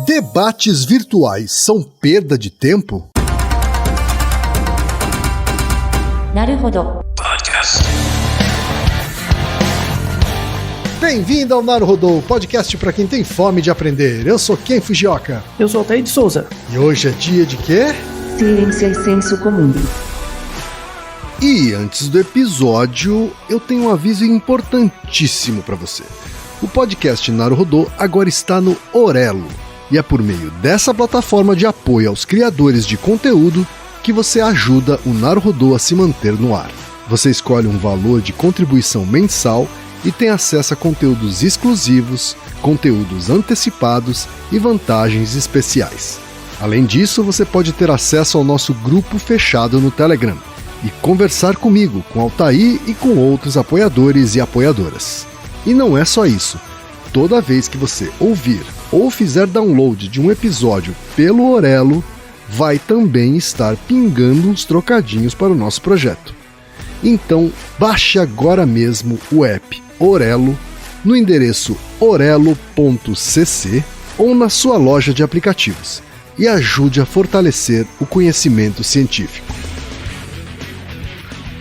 Debates virtuais são perda de tempo? Naruhodo. Bem-vindo ao Naruhodo, podcast para quem tem fome de aprender. Eu sou Ken Fujioka. Eu sou Altair de Souza. E hoje é dia de quê? Ciência e senso comum. E antes do episódio, eu tenho um aviso importantíssimo para você. O podcast Naruhodo agora está no Orelo. E é por meio dessa plataforma de apoio aos criadores de conteúdo que você ajuda o Naruhodo a se manter no ar. Você escolhe um valor de contribuição mensal e tem acesso a conteúdos exclusivos, conteúdos antecipados e vantagens especiais. Além disso, você pode ter acesso ao nosso grupo fechado no Telegram e conversar comigo, com Altair e com outros apoiadores e apoiadoras. E não é só isso. Toda vez que você ouvir ou fizer download de um episódio pelo Orelo, vai também estar pingando uns trocadinhos para o nosso projeto. Então, baixe agora mesmo o app Orelo no endereço orelo.cc ou na sua loja de aplicativos e ajude a fortalecer o conhecimento científico.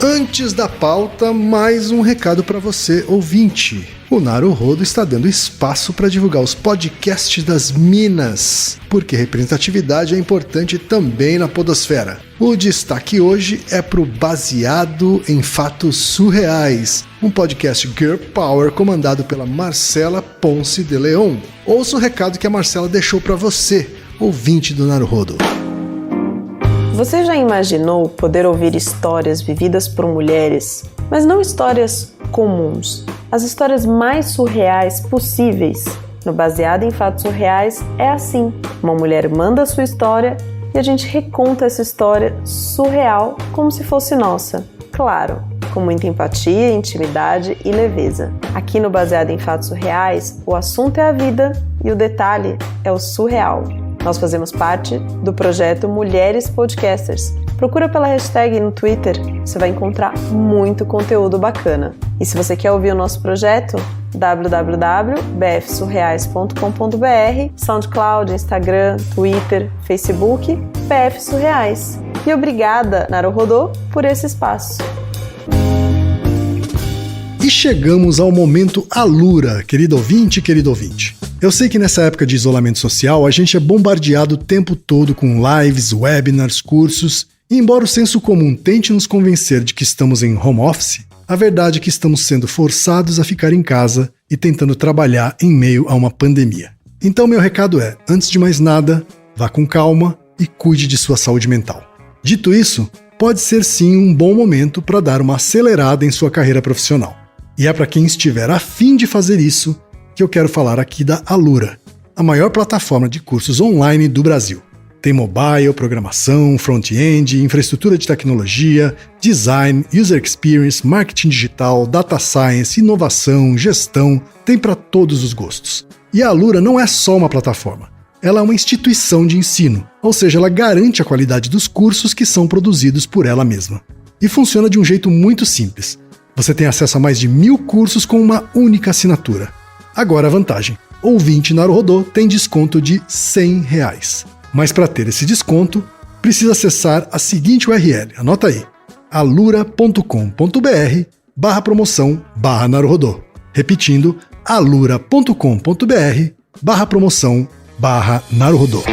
Antes da pauta, mais um recado para você, ouvinte. O Naruhodo está dando espaço para divulgar os podcasts das Minas, porque representatividade é importante também na podosfera. O destaque hoje é para o Baseado em Fatos Surreais, um podcast Girl Power comandado pela Marcela Ponce de Leon. Ouça o recado que a Marcela deixou para você, ouvinte do Naruhodo. Você já imaginou poder ouvir histórias vividas por mulheres, mas não histórias comuns, as histórias mais surreais possíveis? No Baseado em Fatos Surreais é assim: uma mulher manda a sua história e a gente reconta essa história surreal como se fosse nossa. Claro, com muita empatia, intimidade e leveza. Aqui no Baseado em Fatos Surreais, o assunto é a vida e o detalhe é o surreal. Nós fazemos parte do projeto Mulheres Podcasters. Procura pela hashtag no Twitter, você vai encontrar muito conteúdo bacana. E se você quer ouvir o nosso projeto, www.bfsurreais.com.br, SoundCloud, Instagram, Twitter, Facebook, BF Surreais. E obrigada, Naruhodo, por esse espaço. E chegamos ao momento Alura, querido ouvinte, querido ouvinte. Eu sei que nessa época de isolamento social a gente é bombardeado o tempo todo com lives, webinars, cursos, e embora o senso comum tente nos convencer de que estamos em home office, a verdade é que estamos sendo forçados a ficar em casa e tentando trabalhar em meio a uma pandemia. Então meu recado é, antes de mais nada, vá com calma e cuide de sua saúde mental. Dito isso, pode ser sim um bom momento para dar uma acelerada em sua carreira profissional. E é para quem estiver a fim de fazer isso que eu quero falar aqui da Alura, a maior plataforma de cursos online do Brasil. Tem mobile, programação, front-end, infraestrutura de tecnologia, design, user experience, marketing digital, data science, inovação, gestão, tem para todos os gostos. E a Alura não é só uma plataforma, ela é uma instituição de ensino, ou seja, ela garante a qualidade dos cursos que são produzidos por ela mesma. E funciona de um jeito muito simples. Você tem acesso a mais de 1000 cursos com uma única assinatura. Agora a vantagem, ouvinte Naruhodo tem desconto de R$100. Mas para ter esse desconto, precisa acessar a seguinte URL, anota aí, alura.com.br/promoção/Naruhodo. Repetindo, alura.com.br/promoção/Naruhodo.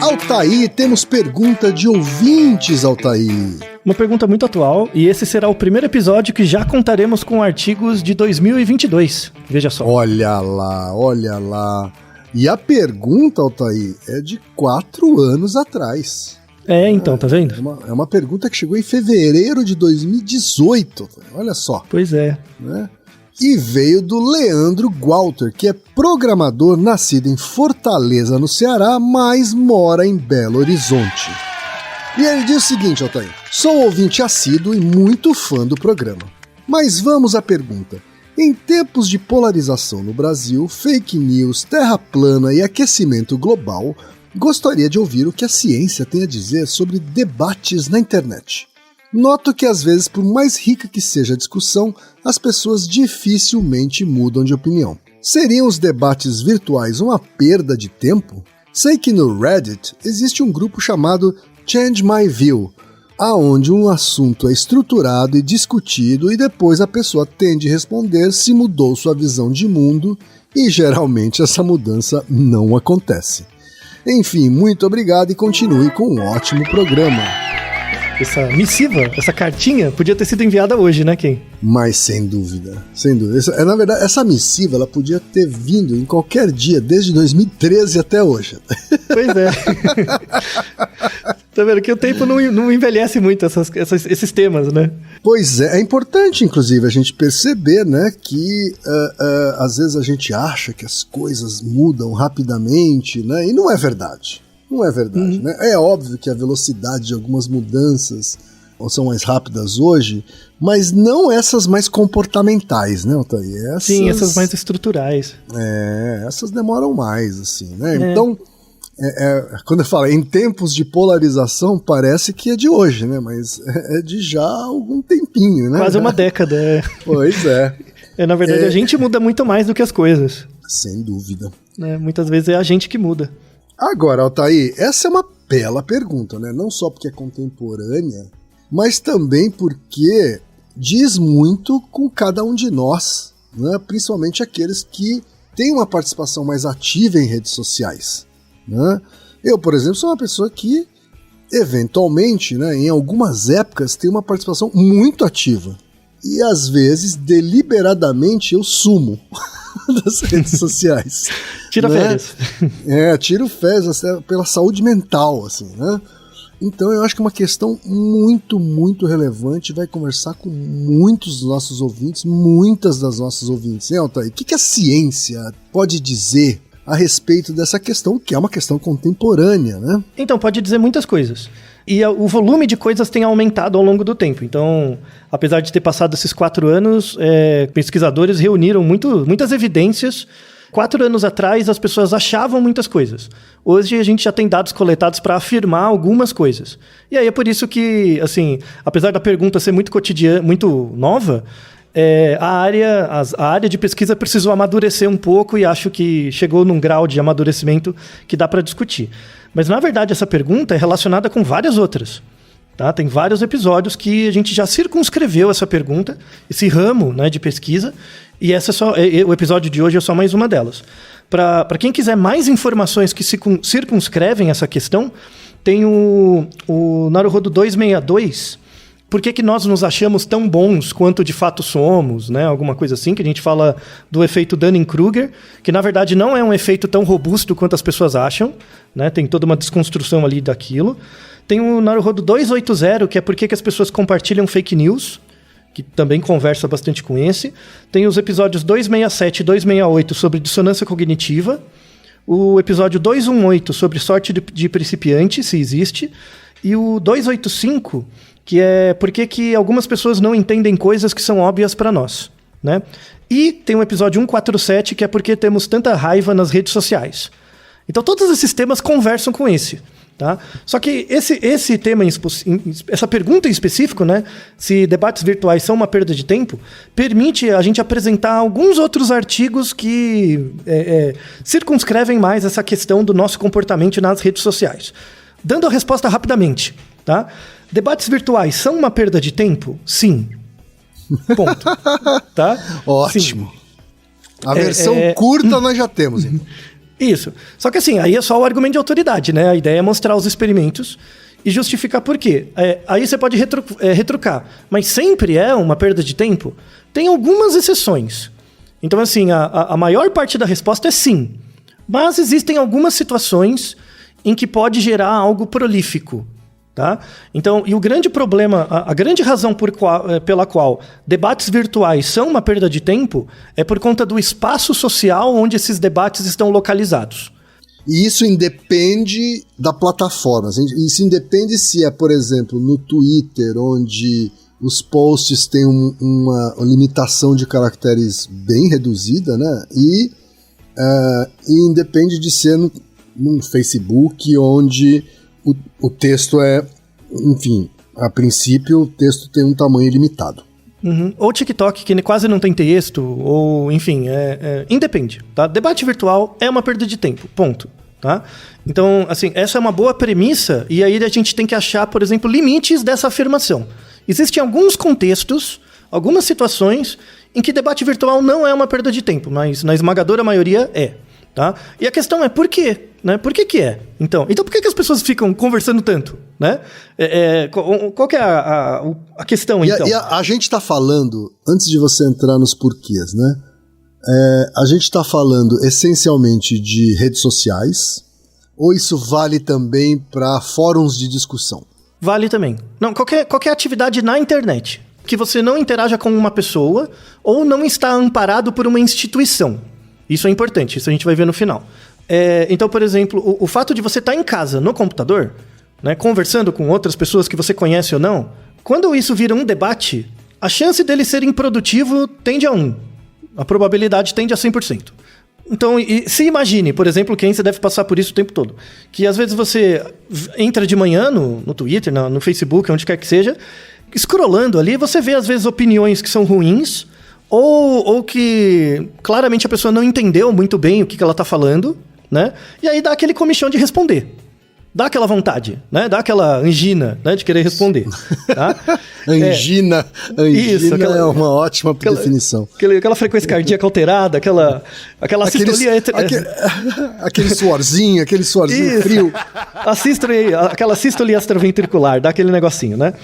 Altair, temos pergunta de ouvintes, Altair. Uma pergunta muito atual, e esse será o primeiro episódio que já contaremos com artigos de 2022. Veja só. Olha lá, olha lá. E a pergunta, Altair, é de 4 anos atrás. Então, tá vendo? É uma pergunta que chegou em fevereiro de 2018. Olha só. Pois é. Né? E veio do Leandro Walter, que é programador nascido em Fortaleza, no Ceará, mas mora em Belo Horizonte. E ele diz o seguinte, Altair: sou ouvinte assíduo e muito fã do programa. Mas vamos à pergunta. Em tempos de polarização no Brasil, fake news, terra plana e aquecimento global, gostaria de ouvir o que a ciência tem a dizer sobre debates na internet. Noto que às vezes, por mais rica que seja a discussão, as pessoas dificilmente mudam de opinião. Seriam os debates virtuais uma perda de tempo? Sei que no Reddit existe um grupo chamado Change My View, aonde um assunto é estruturado e discutido e depois a pessoa tende a responder se mudou sua visão de mundo e geralmente essa mudança não acontece. Enfim, muito obrigado e continue com um ótimo programa. Essa missiva, essa cartinha, podia ter sido enviada hoje, né, Ken? Mas sem dúvida, sem dúvida. Na verdade, essa missiva ela podia ter vindo em qualquer dia, desde 2013 até hoje. Pois é. Tá vendo que o tempo não envelhece muito esses temas, né? Pois é importante, inclusive, a gente perceber, né, que às vezes a gente acha que as coisas mudam rapidamente, né, e não é verdade. Não é verdade, né? É óbvio que a velocidade de algumas mudanças são mais rápidas hoje, mas não essas mais comportamentais, né, Altair? Sim, essas mais estruturais. Essas demoram mais, assim, né? Então, quando eu falo em tempos de polarização, parece que é de hoje, né? Mas é de já algum tempinho, né? Quase uma década. Pois é. Na verdade, a gente muda muito mais do que as coisas. Sem dúvida. Muitas vezes é a gente que muda. Agora, Altair, essa é uma bela pergunta, né? Não só porque é contemporânea, mas também porque diz muito com cada um de nós, né? Principalmente aqueles que têm uma participação mais ativa em redes sociais, né? Eu, por exemplo, sou uma pessoa que, eventualmente, né, em algumas épocas, tem uma participação muito ativa. E, às vezes, deliberadamente, eu sumo das redes sociais. Tira férias. Tiro férias pela saúde mental, assim, né? Então eu acho que é uma questão muito, muito relevante, vai conversar com muitos dos nossos ouvintes, muitas das nossas ouvintes. Altair, o que a ciência pode dizer a respeito dessa questão, que é uma questão contemporânea, né? Então, pode dizer muitas coisas. E o volume de coisas tem aumentado ao longo do tempo. Então, apesar de ter passado esses 4 anos, pesquisadores reuniram muitas evidências. 4 anos atrás, as pessoas achavam muitas coisas. Hoje, a gente já tem dados coletados para afirmar algumas coisas. E aí é por isso que, assim, apesar da pergunta ser muito cotidiana, muito nova, a área de pesquisa precisou amadurecer um pouco e acho que chegou num grau de amadurecimento que dá para discutir. Mas, na verdade, essa pergunta é relacionada com várias outras. Tá? Tem vários episódios que a gente já circunscreveu essa pergunta, esse ramo, né, de pesquisa, e o episódio de hoje é só mais uma delas. Para quem quiser mais informações que circunscrevem essa questão, tem o Naruhodo 262, por que nós nos achamos tão bons quanto de fato somos, né? Alguma coisa assim, que a gente fala do efeito Dunning-Kruger, que na verdade não é um efeito tão robusto quanto as pessoas acham, né? Tem toda uma desconstrução ali daquilo. Tem o Naruhodo 280, que é por que as pessoas compartilham fake news, que também conversa bastante com esse. Tem os episódios 267 e 268 sobre dissonância cognitiva, o episódio 218 sobre sorte de principiante, se existe, e o 285, que é por que algumas pessoas não entendem coisas que são óbvias para nós, né? E tem o episódio 147, que é por que temos tanta raiva nas redes sociais. Então todos esses temas conversam com esse. Tá? Só que esse tema, essa pergunta em específico, né, se debates virtuais são uma perda de tempo, permite a gente apresentar alguns outros artigos que circunscrevem mais essa questão do nosso comportamento nas redes sociais. Dando a resposta rapidamente, tá? Debates virtuais são uma perda de tempo? Sim. Ponto. Tá? Ótimo. Sim. A versão curta nós já temos, então. Isso. Só que assim, aí é só o argumento de autoridade, né? A ideia é mostrar os experimentos e justificar por quê. Aí você pode retrucar. Mas sempre é uma perda de tempo? Tem algumas exceções. Então, assim, a maior parte da resposta é sim. Mas existem algumas situações em que pode gerar algo prolífico. Tá? Então, e o grande problema, a grande razão pela qual debates virtuais são uma perda de tempo é por conta do espaço social onde esses debates estão localizados. E isso independe da plataforma. Isso independe se é, por exemplo, no Twitter, onde os posts têm uma limitação de caracteres bem reduzida, né? E independe de ser no Facebook, onde o texto enfim, a princípio o texto tem um tamanho limitado. Ou TikTok, que quase não tem texto, ou enfim, independe, tá? Debate virtual é uma perda de tempo, ponto, tá? Então, assim, essa é uma boa premissa, e aí a gente tem que achar, por exemplo, limites dessa afirmação. Existem alguns contextos, algumas situações em que debate virtual não é uma perda de tempo, mas na esmagadora maioria é, tá? E a questão é por quê? Né? Por que é? Então por que as pessoas ficam conversando tanto? Né? Qual que é a questão, então? E a gente está falando, antes de você entrar nos porquês, né? A gente está falando essencialmente de redes sociais, ou isso vale também para fóruns de discussão? Vale também. Não, qualquer atividade na internet que você não interaja com uma pessoa ou não está amparado por uma instituição. Isso é importante, isso a gente vai ver no final. Então, por exemplo, o fato de você estar em casa, no computador, né, conversando com outras pessoas que você conhece ou não, quando isso vira um debate, a chance dele ser improdutivo tende a 1. A probabilidade tende a 100%. Então, se imagine, por exemplo, quem você deve passar por isso o tempo todo. Que às vezes você entra de manhã no Twitter, no Facebook, onde quer que seja, scrollando ali, você vê às vezes opiniões que são ruins, ou que claramente a pessoa não entendeu muito bem o que ela está falando, né? E aí dá aquele comichão de responder. Dá aquela vontade, né? Dá aquela angina, né? De querer responder. Tá? Angina isso, é uma ótima definição. Aquela frequência cardíaca alterada, aquela sistolia... Aquele suorzinho frio. Aquela sístole extraventricular, dá aquele negocinho, né?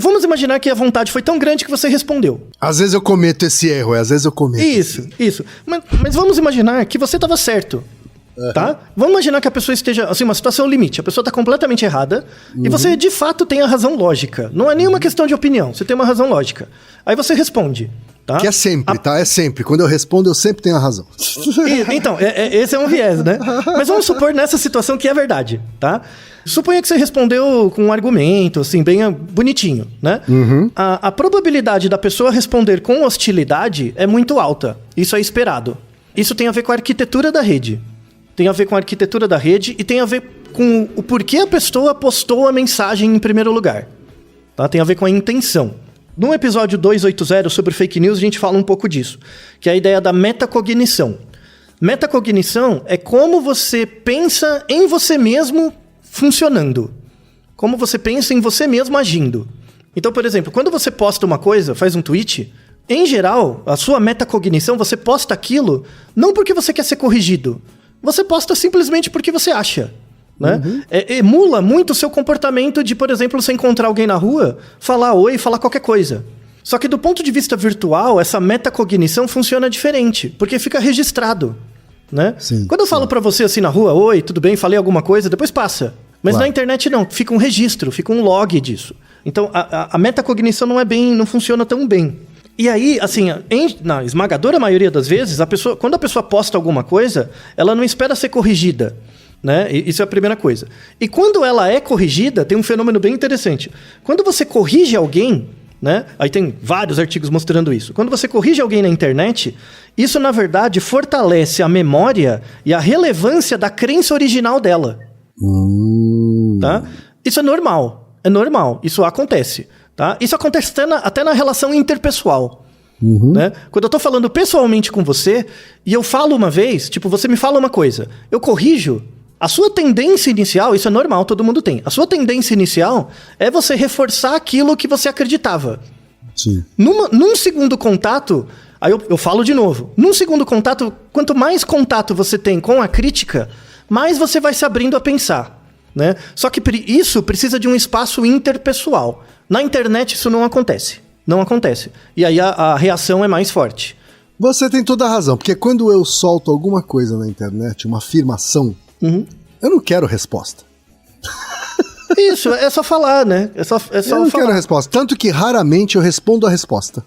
Vamos imaginar que a vontade foi tão grande que você respondeu. Às vezes eu cometo esse erro, Isso. Mas vamos imaginar que você estava certo. Tá? Vamos imaginar que a pessoa esteja, assim, uma situação limite. A pessoa está completamente errada e você, de fato, tem a razão lógica. Não é nenhuma questão de opinião. Você tem uma razão lógica. Aí você responde. Tá? Que é sempre, tá? É sempre. Quando eu respondo, eu sempre tenho a razão. Então, esse é um viés, né? Mas vamos supor nessa situação que é verdade, tá? Suponha que você respondeu com um argumento, assim, bem bonitinho, né? A probabilidade da pessoa responder com hostilidade é muito alta. Isso é esperado. Isso tem a ver com a arquitetura da rede. Tem a ver com a arquitetura da rede e tem a ver com o porquê a pessoa postou a mensagem em primeiro lugar. Tá? Tem a ver com a intenção. No episódio 280 sobre fake news, a gente fala um pouco disso, que é a ideia da metacognição. Metacognição é como você pensa em você mesmo funcionando. Como você pensa em você mesmo agindo. Então, por exemplo, quando você posta uma coisa, faz um tweet, em geral, a sua metacognição, você posta aquilo não porque você quer ser corrigido. Você posta simplesmente porque você acha, né? Emula muito o seu comportamento de, por exemplo, você encontrar alguém na rua, falar oi, falar qualquer coisa. Só que do ponto de vista virtual, essa metacognição funciona diferente, porque fica registrado, né? Sim, quando eu falo pra você assim na rua, oi, tudo bem, falei alguma coisa, depois passa. Mas na internet não, fica um registro, fica um log disso. Então a metacognição não funciona tão bem. E aí, assim, na esmagadora maioria das vezes, quando a pessoa posta alguma coisa, ela não espera ser corrigida, né? Isso é a primeira coisa. E quando ela é corrigida, tem um fenômeno bem interessante. Quando você corrige alguém, né? Aí tem vários artigos mostrando isso. Quando você corrige alguém na internet, isso, na verdade, fortalece a memória e a relevância da crença original dela. Tá? Isso é normal. Isso acontece. Tá? Isso acontece até na relação interpessoal. Né? Quando eu tô falando pessoalmente com você e eu falo uma vez, tipo, você me fala uma coisa, eu corrijo, a sua tendência inicial, isso é normal, todo mundo tem. A sua tendência inicial é você reforçar aquilo que você acreditava. Sim. Num segundo contato, aí eu falo de novo. Num segundo contato, quanto mais contato você tem com a crítica, mais você vai se abrindo a pensar. Né? Só que isso precisa de um espaço interpessoal. Na internet isso não acontece. Não acontece. E aí a reação é mais forte. Você tem toda a razão, porque quando eu solto alguma coisa na internet, uma afirmação, eu não quero resposta. Isso, é só falar, né? É só eu não quero resposta. Tanto que raramente eu respondo a resposta.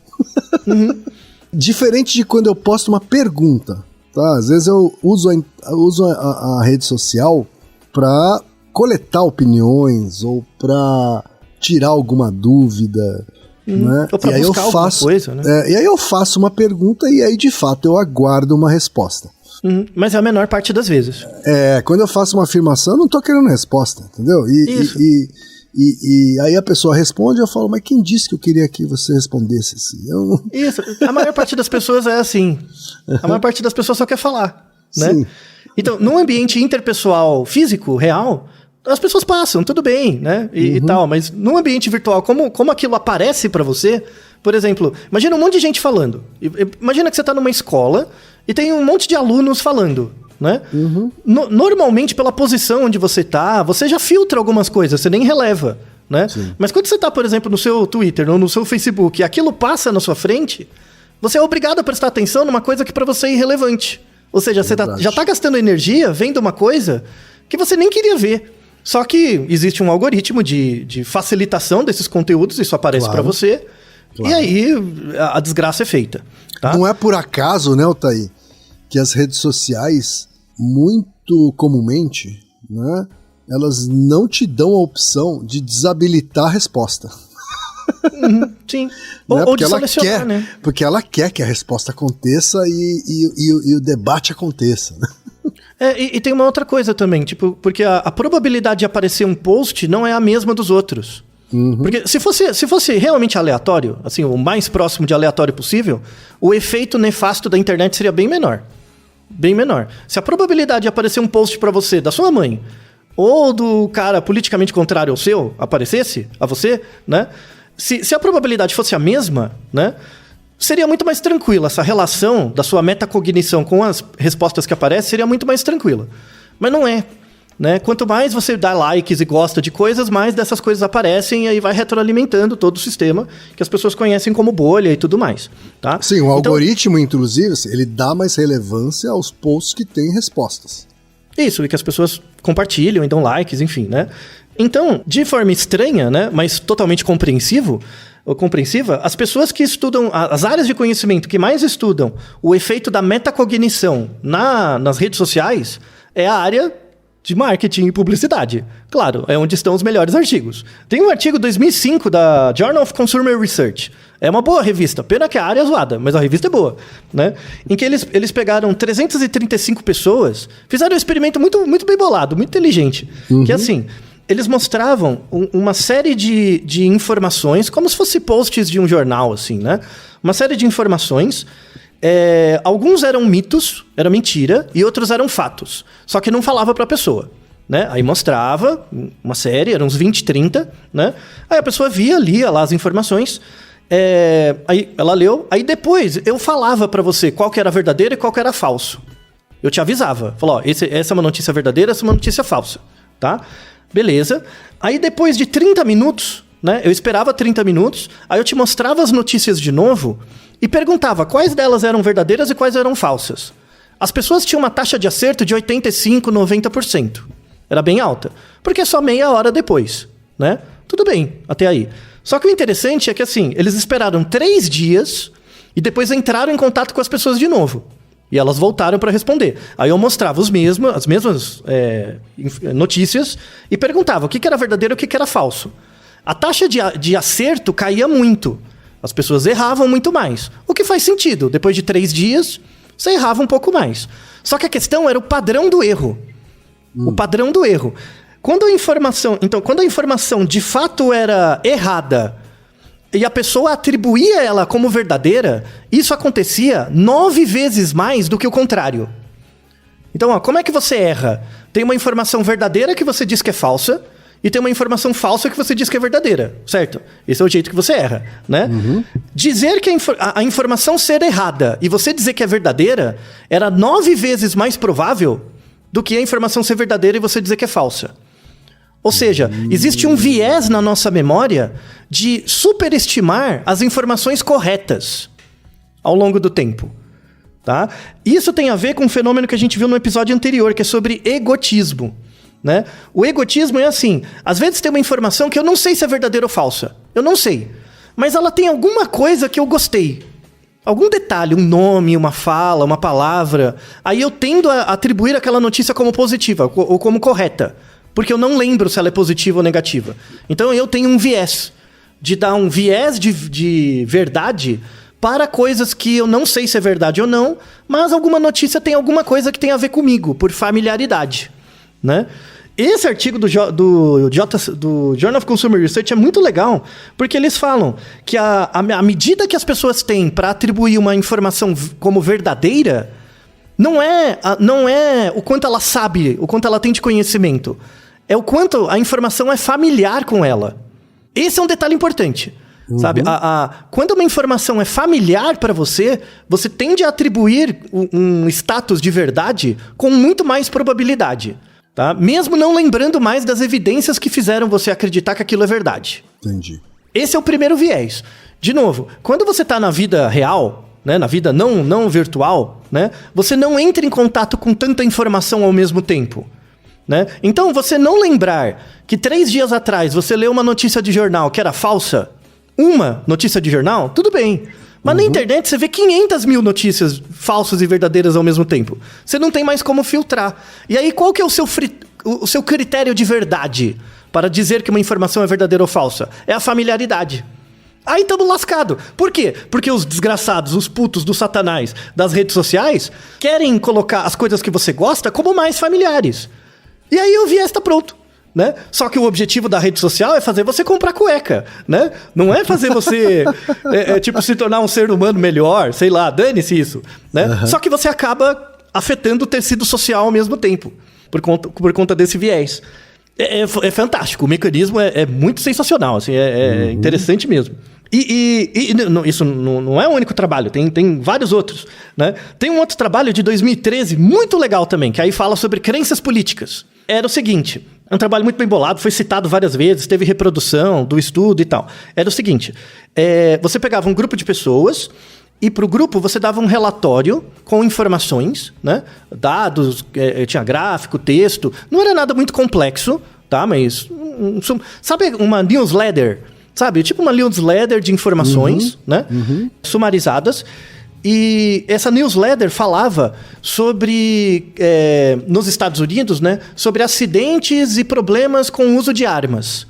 Diferente de quando eu posto uma pergunta. Tá? Às vezes eu uso a rede social para coletar opiniões ou para tirar alguma dúvida, né? Ou para buscar alguma coisa, né? E aí eu faço uma pergunta e aí de fato eu aguardo uma resposta. Mas é a menor parte das vezes. Quando eu faço uma afirmação eu não tô querendo resposta, entendeu? E aí a pessoa responde, eu falo, mas quem disse que eu queria que você respondesse assim? Isso, a maior parte das pessoas é assim. A maior parte das pessoas só quer falar, né? Sim. Então, num ambiente interpessoal físico, real, as pessoas passam, tudo bem, né? E tal, mas num ambiente virtual, como aquilo aparece pra você, por exemplo, imagina um monte de gente falando. Imagina que você tá numa escola e tem um monte de alunos falando, né? Normalmente, pela posição onde você tá, você já filtra algumas coisas, você nem releva, né? Sim. Mas quando você tá, por exemplo, no seu Twitter ou no seu Facebook e aquilo passa na sua frente, você é obrigado a prestar atenção numa coisa que pra você é irrelevante. Ou seja, você já tá gastando energia vendo uma coisa que você nem queria ver. Só que existe um algoritmo de facilitação desses conteúdos, isso aparece pra você, e aí a desgraça é feita. Tá? Não é por acaso, né, Altair, que as redes sociais, muito comumente, né, elas não te dão a opção de desabilitar a resposta. Sim. Né? Ou de selecionar, né? Porque ela quer que a resposta aconteça e o debate aconteça, né? E tem uma outra coisa também, tipo, porque a probabilidade de aparecer um post não é a mesma dos outros. Porque se fosse realmente aleatório, assim, o mais próximo de aleatório possível, o efeito nefasto da internet seria bem menor. Bem menor. Se a probabilidade de aparecer um post pra você, da sua mãe, ou do cara politicamente contrário ao seu, aparecesse a você, né? Se a probabilidade fosse a mesma, né? Seria muito mais tranquila. Essa relação da sua metacognição com as respostas que aparecem seria muito mais tranquila. Mas não é. Né? Quanto mais você dá likes e gosta de coisas, mais dessas coisas aparecem e aí vai retroalimentando todo o sistema que as pessoas conhecem como bolha e tudo mais. Tá? Sim, o algoritmo, inclusive, ele dá mais relevância aos posts que têm respostas. Isso, e que as pessoas compartilham e dão likes, enfim, né? Então, de forma estranha, né, mas totalmente compreensiva, as pessoas que estudam, as áreas de conhecimento que mais estudam o efeito da metacognição nas redes sociais é a área de marketing e publicidade. Claro, é onde estão os melhores artigos. Tem um artigo de 2005 da Journal of Consumer Research. É uma boa revista, pena que a área é zoada, mas a revista é boa, né? Em que eles pegaram 335 pessoas, fizeram um experimento muito, muito bem bolado, muito inteligente, que assim, eles mostravam uma série de informações, como se fosse posts de um jornal, assim, né? Uma série de informações. Alguns eram mitos, era mentira, e outros eram fatos. Só que não falava pra pessoa, né? Aí mostrava uma série, eram uns 20, 30, né? Aí a pessoa lia lá as informações, aí ela leu, aí depois eu falava pra você qual que era verdadeiro e qual que era falso. Eu te avisava, falou, essa é uma notícia verdadeira, essa é uma notícia falsa, tá? Beleza. Aí depois de 30 minutos, né? Eu esperava 30 minutos, aí eu te mostrava as notícias de novo e perguntava quais delas eram verdadeiras e quais eram falsas. As pessoas tinham uma taxa de acerto de 85%, 90%. Era bem alta. Porque é só meia hora depois, né? Tudo bem, até aí. Só que o interessante é que, assim, eles esperaram 3 dias e depois entraram em contato com as pessoas de novo. E elas voltaram para responder. Aí eu mostrava as mesmas notícias e perguntava o que era verdadeiro e o que era falso. A taxa de acerto caía muito. As pessoas erravam muito mais. O que faz sentido. Depois de 3 dias, você errava um pouco mais. Só que a questão era o padrão do erro. O padrão do erro. Quando a informação de fato era errada e a pessoa atribuía ela como verdadeira, isso acontecia 9 vezes mais do que o contrário. Então, como é que você erra? Tem uma informação verdadeira que você diz que é falsa e tem uma informação falsa que você diz que é verdadeira, certo? Esse é o jeito que você erra, né? Dizer que a informação ser errada e você dizer que é verdadeira era 9 vezes mais provável do que a informação ser verdadeira e você dizer que é falsa. Ou seja, existe um viés na nossa memória de superestimar as informações corretas ao longo do tempo. Tá? Isso tem a ver com um fenômeno que a gente viu no episódio anterior, que é sobre egotismo. Né? O egotismo é assim, às vezes tem uma informação que eu não sei se é verdadeira ou falsa. Eu não sei. Mas ela tem alguma coisa que eu gostei. Algum detalhe, um nome, uma fala, uma palavra. Aí eu tendo a atribuir aquela notícia como positiva ou como correta. Porque eu não lembro se ela é positiva ou negativa. Então eu tenho um viés. De dar um viés de verdade para coisas que eu não sei se é verdade ou não, mas alguma notícia tem alguma coisa que tem a ver comigo, por familiaridade. Né? Esse artigo do Journal of Consumer Research é muito legal, porque eles falam que a medida que as pessoas têm para atribuir uma informação como verdadeira não é o quanto ela sabe, o quanto ela tem de conhecimento. É o quanto a informação é familiar com ela. Esse é um detalhe importante. Sabe? Quando uma informação é familiar para você, você tende a atribuir um status de verdade com muito mais probabilidade. Tá? Mesmo não lembrando mais das evidências que fizeram você acreditar que aquilo é verdade. Entendi. Esse é o primeiro viés. De novo, quando você está na vida real, né, na vida não virtual, né, você não entra em contato com tanta informação ao mesmo tempo. Né? Então, você não lembrar que 3 dias atrás você leu uma notícia de jornal que era falsa, uma notícia de jornal, tudo bem. Mas na internet você vê 500 mil notícias falsas e verdadeiras ao mesmo tempo. Você não tem mais como filtrar. E aí, qual que é o seu critério de verdade para dizer que uma informação é verdadeira ou falsa? É a familiaridade. Aí estamos lascados. Por quê? Porque os desgraçados, os putos do satanás das redes sociais querem colocar as coisas que você gosta como mais familiares. E aí o viés está pronto. Né? Só que o objetivo da rede social é fazer você comprar cueca, né? Não é fazer você tipo se tornar um ser humano melhor, sei lá, dane-se isso, né? Só que você acaba afetando o tecido social ao mesmo tempo, por conta desse viés. É fantástico, o mecanismo é muito sensacional, assim, é interessante mesmo. E isso não é o único trabalho, tem vários outros, né? Tem um outro trabalho de 2013, muito legal também, que aí fala sobre crenças políticas. Era o seguinte, é um trabalho muito bem bolado, foi citado várias vezes, teve reprodução do estudo e tal. Era o seguinte, você pegava um grupo de pessoas e para o grupo você dava um relatório com informações, né? Dados, tinha gráfico, texto, não era nada muito complexo, tá? Mas, sabe uma newsletter? Sabe, tipo uma newsletter de informações, né? Sumarizadas. E essa newsletter falava sobre, nos Estados Unidos, né? Sobre acidentes e problemas com o uso de armas.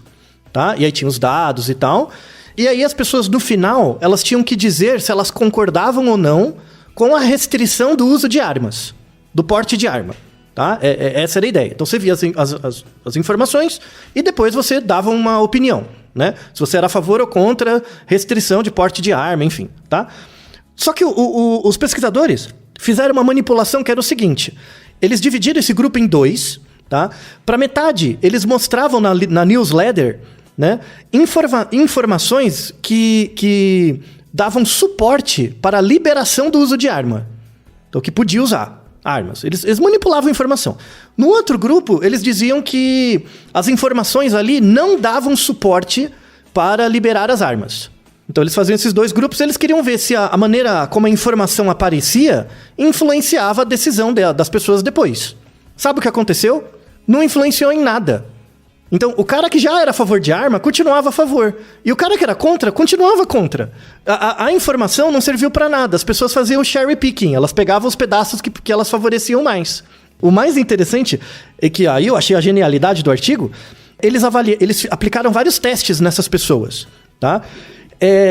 Tá? E aí tinha os dados e tal. E aí as pessoas, no final, elas tinham que dizer se elas concordavam ou não com a restrição do uso de armas. Do porte de arma. Tá? Essa era a ideia. Então você via as informações e depois você dava uma opinião. Né? Se você era a favor ou contra restrição de porte de arma, enfim, tá? Só que os pesquisadores fizeram uma manipulação que era o seguinte, eles dividiram esse grupo em 2, tá? Para metade, eles mostravam na newsletter, né, informações que davam suporte para a liberação do uso de arma. Então, que podia usar armas. Eles manipulavam a informação. No outro grupo, eles diziam que as informações ali não davam suporte para liberar as armas. Então eles faziam esses 2 grupos, eles queriam ver se a maneira como a informação aparecia influenciava a decisão das pessoas depois. Sabe o que aconteceu? Não influenciou em nada. Então o cara que já era a favor de arma continuava a favor. E o cara que era contra continuava contra. A informação não serviu para nada. As pessoas faziam cherry picking. Elas pegavam os pedaços que elas favoreciam mais. O mais interessante é que aí eu achei a genialidade do artigo. Eles aplicaram vários testes nessas pessoas. Tá?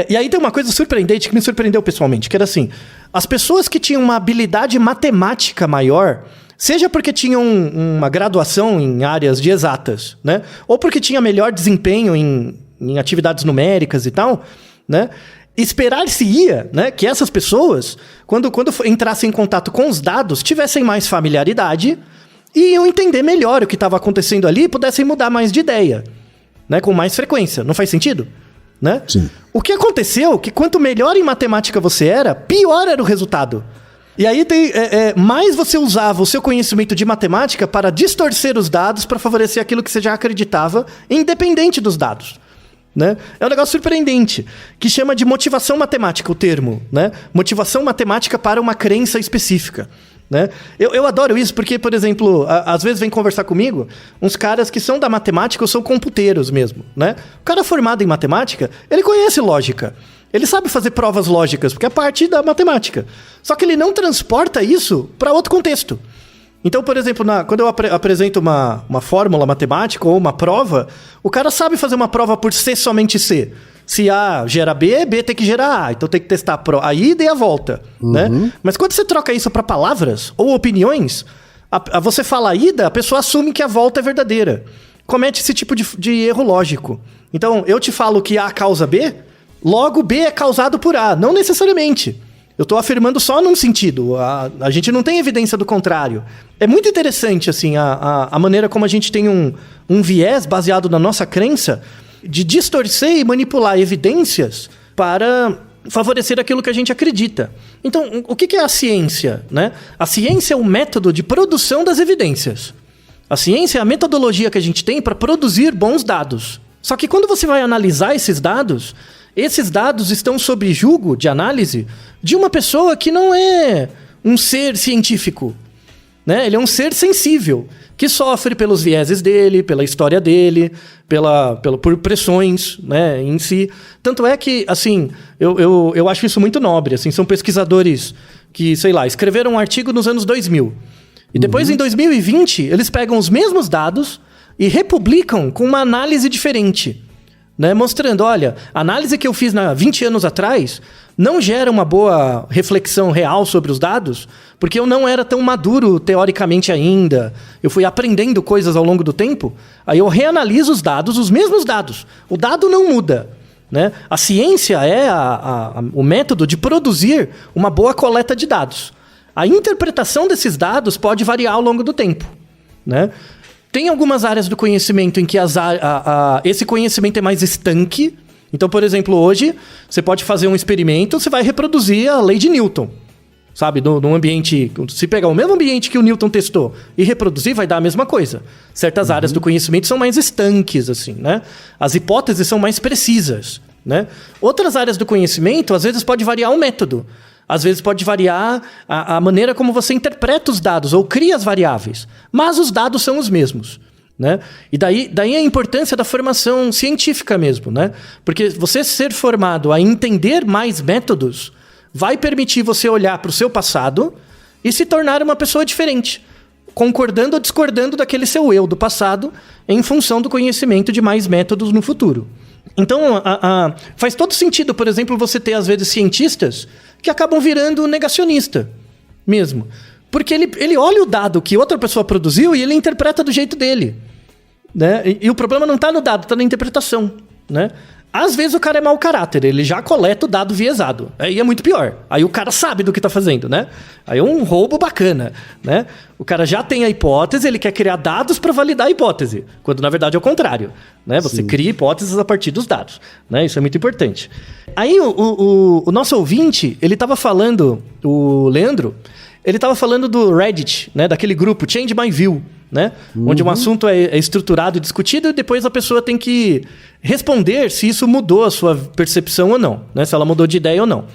E aí tem uma coisa surpreendente que me surpreendeu pessoalmente, que era assim, as pessoas que tinham uma habilidade matemática maior, seja porque tinham uma graduação em áreas de exatas, né? Ou porque tinha melhor desempenho em atividades numéricas e tal, né? Esperar-se-ia, né, que essas pessoas, quando entrassem em contato com os dados, tivessem mais familiaridade e iam entender melhor o que estava acontecendo ali e pudessem mudar mais de ideia, né, com mais frequência. Não faz sentido? Né? Sim. O que aconteceu, que quanto melhor em matemática você era, pior era o resultado. E aí mais você usava o seu conhecimento de matemática para distorcer os dados, para favorecer aquilo que você já acreditava, independente dos dados. Né? É um negócio surpreendente, que chama de motivação matemática, o termo. Né? Motivação matemática para uma crença específica. Né? Eu adoro isso porque, por exemplo, às vezes vem conversar comigo uns caras que são da matemática ou são computeiros mesmo, né? O cara formado em matemática, ele conhece lógica, ele sabe fazer provas lógicas, porque é parte da matemática. Só que ele não transporta isso para outro contexto. Então, por exemplo, quando eu apresento uma fórmula matemática ou uma prova, o cara sabe fazer uma prova por C somente C. Se A gera B, B tem que gerar A. Então tem que testar a ida e a volta. Né? Mas quando você troca isso para palavras ou opiniões, Você fala a ida, a pessoa assume que a volta é verdadeira. Comete esse tipo de erro lógico. Então, eu te falo que A causa B, logo B é causado por A. Não necessariamente. Eu estou afirmando só num sentido. A gente não tem evidência do contrário. É muito interessante, assim, a maneira como a gente tem um viés baseado na nossa crença de distorcer e manipular evidências para favorecer aquilo que a gente acredita. Então, o que é a ciência, né? A ciência é o método de produção das evidências. A ciência é a metodologia que a gente tem para produzir bons dados. Só que quando você vai analisar esses dados estão sob julgo de análise de uma pessoa que não é um ser científico, né? Ele é um ser sensível, que sofre pelos vieses dele, pela história dele, por pressões, né, em si. Tanto é que, assim, eu acho isso muito nobre. Assim, são pesquisadores que, sei lá, escreveram um artigo nos anos 2000. E depois, em 2020, eles pegam os mesmos dados e republicam com uma análise diferente. Né, mostrando, olha, a análise que eu fiz 20 anos atrás não gera uma boa reflexão real sobre os dados, porque eu não era tão maduro teoricamente ainda. Eu fui aprendendo coisas ao longo do tempo, aí eu reanaliso os dados, os mesmos dados. O dado não muda. Né? A ciência é o método de produzir uma boa coleta de dados. A interpretação desses dados pode variar ao longo do tempo. Né? Tem algumas áreas do conhecimento em que esse conhecimento é mais estanque. Então, por exemplo, hoje, você pode fazer um experimento, você vai reproduzir a lei de Newton. Sabe? Num ambiente... Se pegar o mesmo ambiente que o Newton testou e reproduzir, vai dar a mesma coisa. Certas áreas do conhecimento são mais estanques, assim, né? As hipóteses são mais precisas, né? Outras áreas do conhecimento, às vezes, pode variar o método. Às vezes pode variar a maneira como você interpreta os dados ou cria as variáveis. Mas os dados são os mesmos. Né? E daí a importância da formação científica mesmo. Né? Porque você ser formado a entender mais métodos vai permitir você olhar para o seu passado e se tornar uma pessoa diferente. Concordando ou discordando daquele seu eu do passado em função do conhecimento de mais métodos no futuro. Então, faz todo sentido, por exemplo, você ter, às vezes, cientistas que acabam virando negacionista mesmo. Porque ele olha o dado que outra pessoa produziu e ele interpreta do jeito dele. Né? E o problema não está no dado, está na interpretação. Né? Às vezes o cara é mau caráter, ele já coleta o dado viesado. Aí é muito pior. Aí o cara sabe do que está fazendo, né? Aí é um roubo bacana, né? O cara já tem a hipótese, ele quer criar dados para validar a hipótese. Quando na verdade é o contrário, né? Você cria hipóteses a partir dos dados, né? Isso é muito importante. Aí o nosso ouvinte, ele estava falando, o Leandro, ele estava falando do Reddit, né? Daquele grupo Change My View, né? Onde um assunto é estruturado e discutido e depois a pessoa tem que responder se isso mudou a sua percepção ou não, né? Se ela mudou de ideia ou não.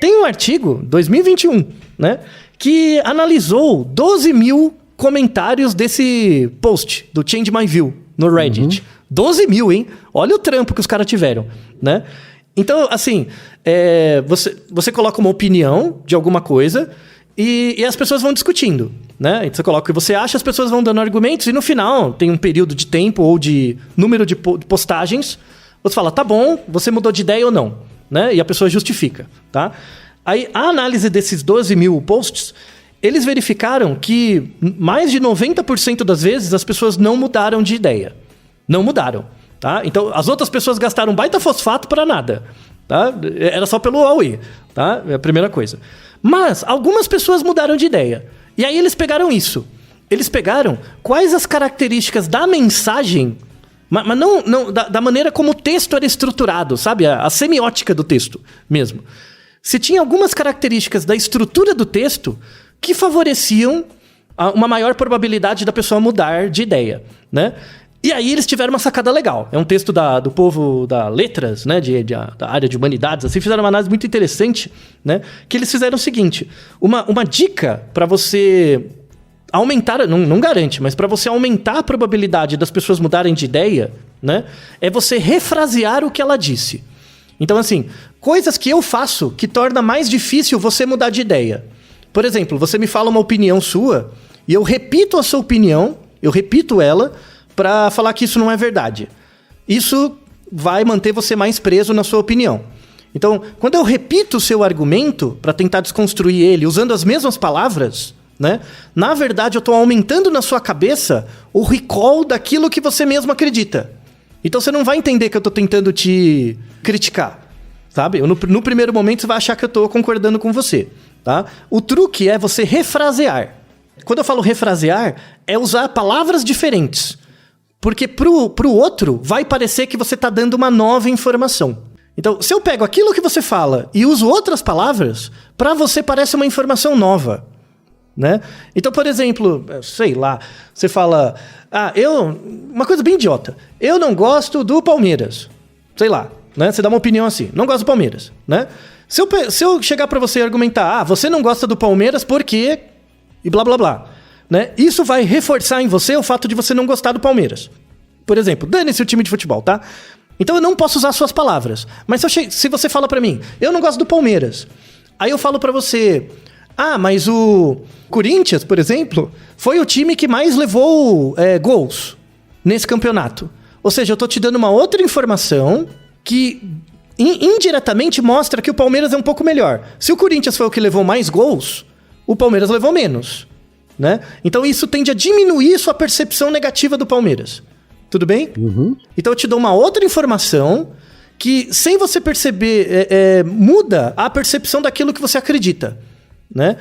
Tem um artigo, 2021, né? Que analisou 12 mil comentários desse post do Change My View no Reddit. 12 mil, hein? Olha o trampo que os caras tiveram, né? Então, assim, você coloca uma opinião de alguma coisa e as pessoas vão discutindo, né? Então você coloca o que você acha, as pessoas vão dando argumentos e no final tem um período de tempo ou de número de postagens. Você fala, tá bom, você mudou de ideia ou não, né? E a pessoa justifica, tá? Aí a análise desses 12 mil posts, eles verificaram que mais de 90% das vezes as pessoas não mudaram de ideia. Não mudaram, tá? Então as outras pessoas gastaram baita fosfato para nada, tá? Era só pelo Huawei, tá? É a primeira coisa. Mas algumas pessoas mudaram de ideia. E aí eles pegaram isso. Eles pegaram quais as características da mensagem, mas não da maneira como o texto era estruturado, sabe? A semiótica do texto mesmo. Se tinha algumas características da estrutura do texto que favoreciam uma maior probabilidade da pessoa mudar de ideia, né? E aí eles tiveram uma sacada legal. É um texto do povo da letras, né, da área de humanidades, assim, fizeram uma análise muito interessante, né, que eles fizeram o seguinte, uma dica para você aumentar, não garante, mas para você aumentar a probabilidade das pessoas mudarem de ideia, né, é você refrasear o que ela disse. Então, assim, coisas que eu faço que torna mais difícil você mudar de ideia. Por exemplo, você me fala uma opinião sua e eu repito a sua opinião, eu repito ela para falar que isso não é verdade. Isso vai manter você mais preso na sua opinião. Então, quando eu repito o seu argumento para tentar desconstruir ele usando as mesmas palavras, né? Na verdade, eu estou aumentando na sua cabeça o recall daquilo que você mesmo acredita. Então você não vai entender que eu estou tentando te criticar, sabe? No primeiro momento você vai achar que eu estou concordando com você, tá? O truque é você refrasear. Quando eu falo refrasear, é usar palavras diferentes. Porque pro outro vai parecer que você está dando uma nova informação. Então, se eu pego aquilo que você fala e uso outras palavras, para você parece uma informação nova, né? Então, por exemplo, sei lá, você fala... uma coisa bem idiota. Eu não gosto do Palmeiras. Sei lá, né? Você dá uma opinião assim. Não gosto do Palmeiras, né? Se eu chegar para você e argumentar... você não gosta do Palmeiras porque... e blá, blá, blá. Né? Isso vai reforçar em você o fato de você não gostar do Palmeiras. Por exemplo, dane-se o time de futebol, tá? Então eu não posso usar suas palavras. Mas se você fala pra mim, eu não gosto do Palmeiras. Aí eu falo pra você, mas o Corinthians, por exemplo, foi o time que mais levou gols nesse campeonato. Ou seja, eu tô te dando uma outra informação que indiretamente mostra que o Palmeiras é um pouco melhor. Se o Corinthians foi o que levou mais gols, o Palmeiras levou menos. Né? Então isso tende a diminuir sua percepção negativa do Palmeiras. Tudo bem? Uhum. Então eu te dou uma outra informação que, sem você perceber, muda a percepção daquilo que você acredita. Né?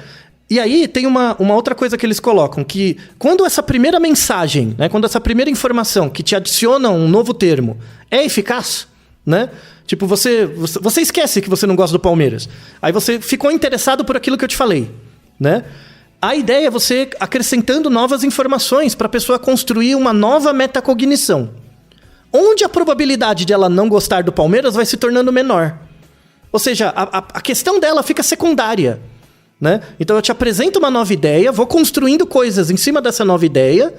E aí tem uma outra coisa que eles colocam, que quando essa primeira mensagem, né, quando essa primeira informação que te adiciona um novo termo é eficaz, né? Tipo, você esquece que você não gosta do Palmeiras. Aí você ficou interessado por aquilo que eu te falei, né? A ideia é você acrescentando novas informações para a pessoa construir uma nova metacognição. Onde a probabilidade de ela não gostar do Palmeiras vai se tornando menor. Ou seja, a questão dela fica secundária. Né? Então eu te apresento uma nova ideia, vou construindo coisas em cima dessa nova ideia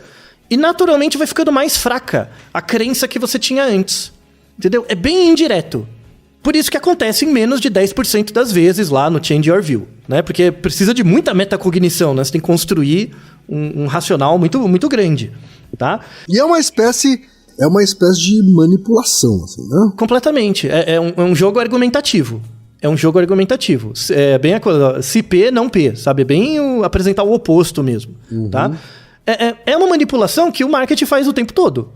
e naturalmente vai ficando mais fraca a crença que você tinha antes. Entendeu? É bem indireto. Por isso que acontece em menos de 10% das vezes lá no Change Your View, né? Porque precisa de muita metacognição, né? Você tem que construir um racional muito, muito grande, tá? E é uma espécie de manipulação, assim, né? Completamente. É um jogo argumentativo. É um jogo argumentativo. É bem a coisa, se P, não P, sabe? É bem apresentar o oposto mesmo, tá? É uma manipulação que o marketing faz o tempo todo.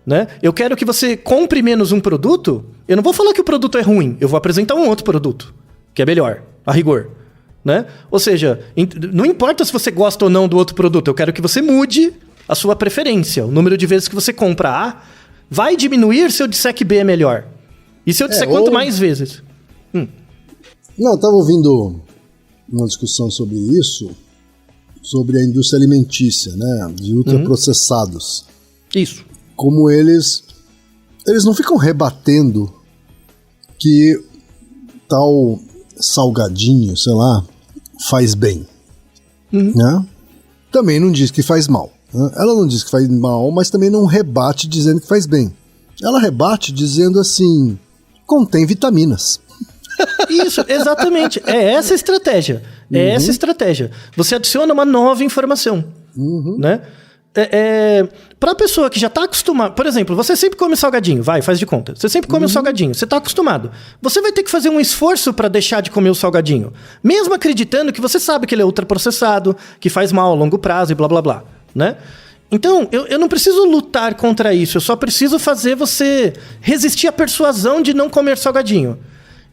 Né? Eu quero que você compre menos um produto. Eu não vou falar que o produto é ruim. Eu vou apresentar um outro produto que é melhor, a rigor, né? Ou seja, não importa se você gosta ou não do outro produto. Eu quero que você mude a sua preferência. O número de vezes que você compra A vai diminuir se eu disser que B é melhor. E se eu disser quanto mais vezes? Não, eu estava ouvindo uma discussão sobre isso, sobre a indústria alimentícia, né? De ultraprocessados. Isso. Como eles não ficam rebatendo que tal salgadinho, sei lá, faz bem. Né? Também não diz que faz mal. Né? Ela não diz que faz mal, mas também não rebate dizendo que faz bem. Ela rebate dizendo assim, contém vitaminas. Isso, exatamente. É essa a estratégia. É essa a estratégia. Você adiciona uma nova informação. Né? Para a pessoa que já está acostumada... Por exemplo, você sempre come salgadinho. Faz de conta. Você sempre come um salgadinho. Você está acostumado. Você vai ter que fazer um esforço para deixar de comer o salgadinho. Mesmo acreditando que você sabe que ele é ultraprocessado, que faz mal a longo prazo e blá, blá, blá. Né? Então, eu não preciso lutar contra isso. Eu só preciso fazer você resistir à persuasão de não comer salgadinho.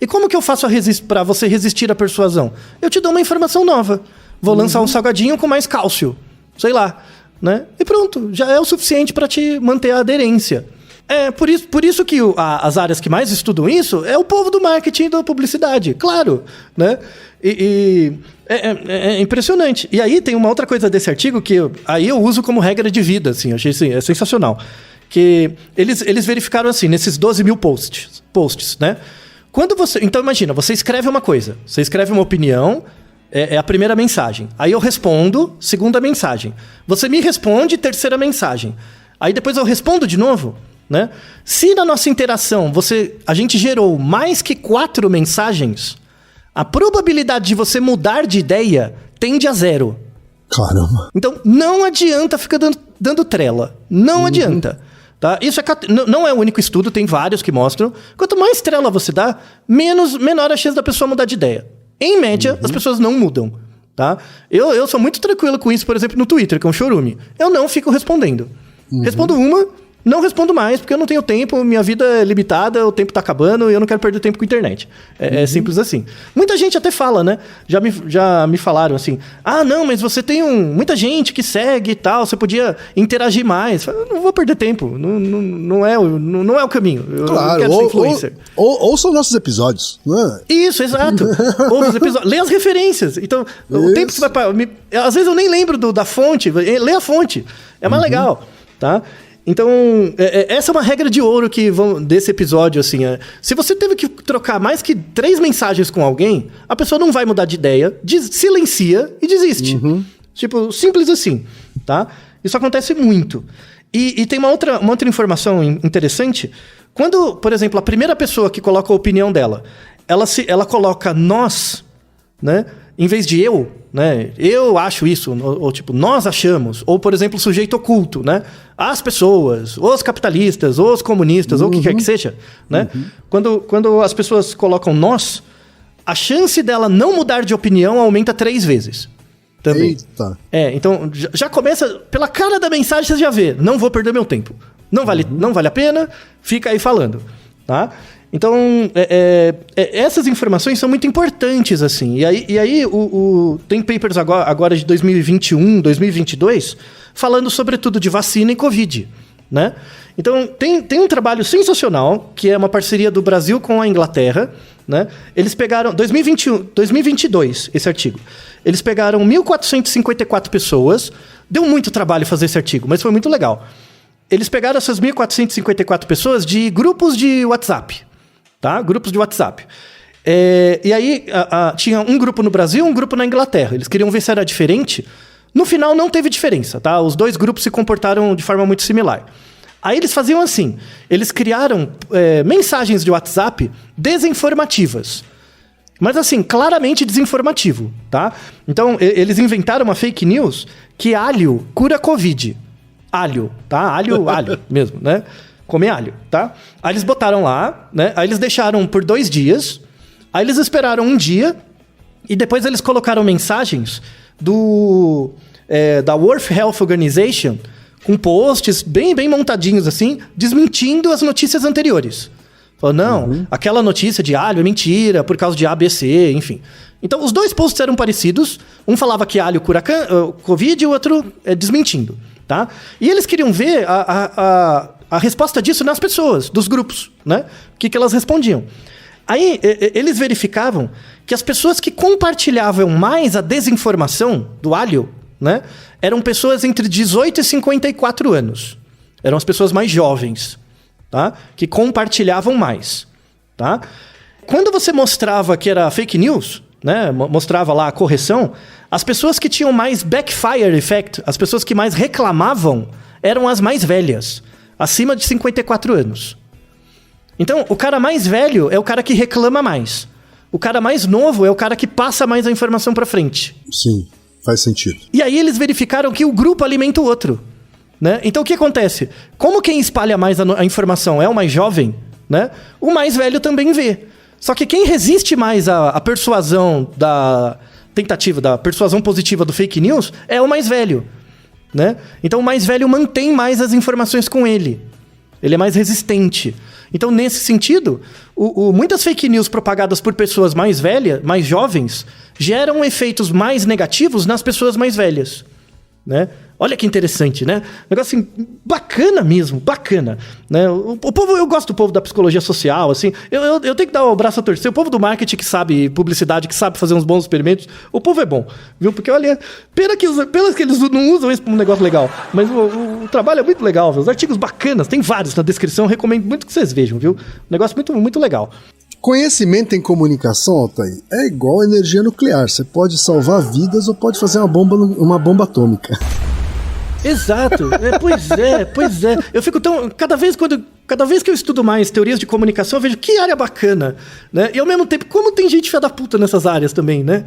E como que eu faço para você resistir à persuasão? Eu te dou uma informação nova. Vou lançar um salgadinho com mais cálcio. Sei lá. Né? E pronto, já é o suficiente para te manter a aderência. Por isso que as áreas que mais estudam isso é o povo do marketing e da publicidade, claro. Né? É impressionante. E aí tem uma outra coisa desse artigo que eu uso como regra de vida, assim, eu achei assim, é sensacional. Que eles verificaram assim, nesses 12 mil posts, né? Então imagina, você escreve uma coisa, você escreve uma opinião... É a primeira mensagem. Aí eu respondo, segunda mensagem. Você me responde, terceira mensagem. Aí depois eu respondo de novo, né? Se na nossa interação a gente gerou mais que 4 mensagens, a probabilidade de você mudar de ideia tende a 0. Caramba. Então não adianta ficar dando trela. Não adianta. Tá? Isso não é o único estudo, tem vários que mostram. Quanto mais trela você dá, menor a chance da pessoa mudar de ideia. Em média, as pessoas não mudam. tá? Eu sou muito tranquilo com isso, por exemplo, no Twitter, que é um chorume. Eu não fico respondendo. Respondo uma, não respondo mais, porque eu não tenho tempo, minha vida é limitada, o tempo tá acabando e eu não quero perder tempo com a internet. É simples assim. Muita gente até fala, né? Já me falaram assim, não, mas você tem muita gente que segue e tal, você podia interagir mais. Eu não vou perder tempo, não é o caminho. Eu não quero ser influencer. Ouçam nossos episódios, não é? Isso, exato. Ouve os episódios, lê as referências. Então, o tempo que você vai... Às vezes eu nem lembro da fonte, lê a fonte. É mais legal, tá? Então, essa é uma regra de ouro desse episódio, assim. Se você teve que trocar mais que 3 mensagens com alguém, a pessoa não vai mudar de ideia, silencia e desiste. Tipo, simples assim, tá? Isso acontece muito. E tem uma outra informação interessante. Quando, por exemplo, a primeira pessoa que coloca a opinião dela, ela coloca nós, né? Em vez de eu, né? Eu acho isso, ou tipo, nós achamos. Ou, por exemplo, o sujeito oculto, né? As pessoas, os capitalistas, os comunistas, ou o que quer que seja, né? Quando as pessoas colocam nós, a chance dela não mudar de opinião aumenta 3 vezes. Também. Eita. Então, já começa, pela cara da mensagem, você já vê, não vou perder meu tempo. Não vale a pena, fica aí falando, tá? Então, essas informações são muito importantes, assim. E aí tem papers agora de 2021, 2022, falando sobretudo de vacina e Covid, né? Então, tem um trabalho sensacional, que é uma parceria do Brasil com a Inglaterra, né? Eles pegaram... 2022, esse artigo. Eles pegaram 1.454 pessoas. Deu muito trabalho fazer esse artigo, mas foi muito legal. Eles pegaram essas 1.454 pessoas de grupos de WhatsApp, tá? Grupos de WhatsApp. E aí, tinha um grupo no Brasil e um grupo na Inglaterra. Eles queriam ver se era diferente. No final, não teve diferença, tá? Os 2 grupos se comportaram de forma muito similar. Aí eles faziam assim. Eles criaram mensagens de WhatsApp desinformativas. Mas assim, claramente desinformativo, tá? Então, eles inventaram uma fake news que alho cura Covid. Alho, tá? Alho mesmo, né? Comer alho, tá? Aí eles botaram lá, né? Aí eles deixaram por 2 dias. Aí eles esperaram 1 dia. E depois eles colocaram mensagens da World Health Organization com posts bem montadinhos, assim, desmentindo as notícias anteriores. Falou, não, aquela notícia de alho é mentira, por causa de A, B, C, enfim. Então, os 2 posts eram parecidos. Um falava que alho cura Covid e o outro desmentindo, tá? E eles queriam ver a resposta disso nas pessoas, dos grupos, né? O que elas respondiam. Aí, eles verificavam que as pessoas que compartilhavam mais a desinformação do alho, né? Eram pessoas entre 18 e 54 anos. Eram as pessoas mais jovens, tá? Que compartilhavam mais, tá? Quando você mostrava que era fake news, né? Mostrava lá a correção, as pessoas que tinham mais backfire effect, as pessoas que mais reclamavam, eram as mais velhas, acima de 54 anos. Então, o cara mais velho é o cara que reclama mais. O cara mais novo é o cara que passa mais a informação pra frente. Sim, faz sentido. E aí eles verificaram que o grupo alimenta o outro, né? Então o que acontece? Como quem espalha mais a informação é o mais jovem, né? O mais velho também vê. Só que quem resiste mais à persuasão da persuasão positiva do fake news é o mais velho, né? Então o mais velho mantém mais as informações com ele. Ele é mais resistente. Então, nesse sentido, muitas fake news propagadas por pessoas mais velhas, mais jovens, geram efeitos mais negativos nas pessoas mais velhas, né? Olha que interessante, né? Negócio assim, bacana mesmo, bacana, né? O povo, eu gosto do povo da psicologia social, assim, eu tenho que dar o braço a torcer. O povo do marketing que sabe publicidade, que sabe fazer uns bons experimentos, o povo é bom, viu? Porque, olha, pena que eles não usam isso como um negócio legal, mas o trabalho é muito legal, viu? Os artigos bacanas, tem vários na descrição, recomendo muito que vocês vejam, viu? Um negócio muito, muito legal. Conhecimento em comunicação, Altair, é igual energia nuclear. Você pode salvar vidas ou pode fazer uma bomba atômica. Exato, pois é. Eu fico tão... Cada vez que eu estudo mais teorias de comunicação, eu vejo que área bacana, né? E ao mesmo tempo, como tem gente filha da puta nessas áreas também, né?